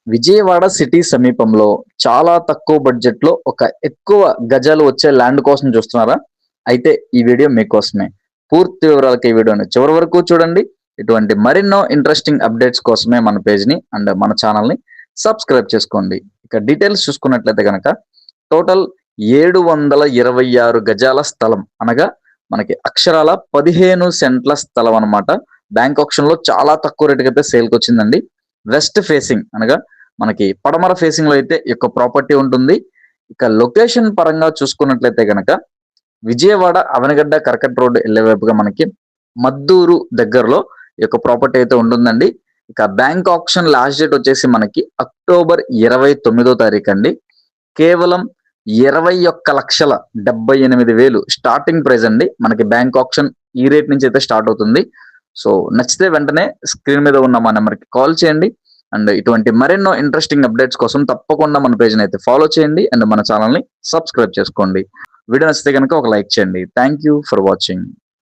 Vijayawada city సమీపంలో చాలా తక్కువ బడ్జెట్‌లో ఒక ఎక్కువ గజాలు వచ్చే ల్యాండ్ కోసం చూస్తున్నారా? అయితే ఈ వీడియో మీకోసమే. పూర్తి వివరాలకి ఈ వీడియోని చివరి వరకు చూడండి. ఇటువంటి మరెన్నో ఇంట్రెస్టింగ్ అప్డేట్స్ కోసమే మన పేజ్‌ని అండ్ మన ఛానెల్‌ని సబ్స్క్రైబ్ చేసుకోండి. ఇక డీటెయిల్స్ చూసుకున్నట్లయితే గనక టోటల్ 726 గజాల స్థలం. అనగా మనకి అక్షరాల 15 సెంట్ల స్థలం అన్నమాట. బ్యాంక్ ఆక్షన్‌లో చాలా తక్కువ రేటుకైతే సేల్‌కొచ్చిందండి. వెస్ట్ ఫేసింగ్ అనగా మనకి పడమర ఫేసింగ్ లో అయితే ఈ యొక్క ప్రాపర్టీ ఉంటుంది. ఇక లొకేషన్ పరంగా చూసుకున్నట్లయితే గనక విజయవాడ అవనగడ్డ కర్కట్ రోడ్ వెళ్ళే వైపుగా మనకి మద్దూరు దగ్గరలో ఈ యొక్క ప్రాపర్టీ అయితే ఉంటుందండి. ఇక బ్యాంక్ ఆప్షన్ లాస్ట్ డేట్ వచ్చేసి మనకి అక్టోబర్ 29వ తారీఖు అండి. కేవలం 21,78,000 స్టార్టింగ్ ప్రైస్ అండి. మనకి బ్యాంక్ ఆప్షన్ ఈ రేట్ నుంచి అయితే స్టార్ట్ అవుతుంది. సో నచ్చితే వెంటనే స్క్రీన్ మీద ఉన్న మా నెంబర్కి కాల్ చేయండి. అండ్ ఇటువంటి మరెన్నో ఇంట్రెస్టింగ్ అప్డేట్స్ కోసం తప్పకుండా మన పేజ్ని అయితే ఫాలో చేయండి అండ్ మన ఛానల్ని సబ్స్క్రైబ్ చేసుకోండి. వీడియో నచ్చితే కనుక ఒక లైక్ చేయండి. Thank you for watching.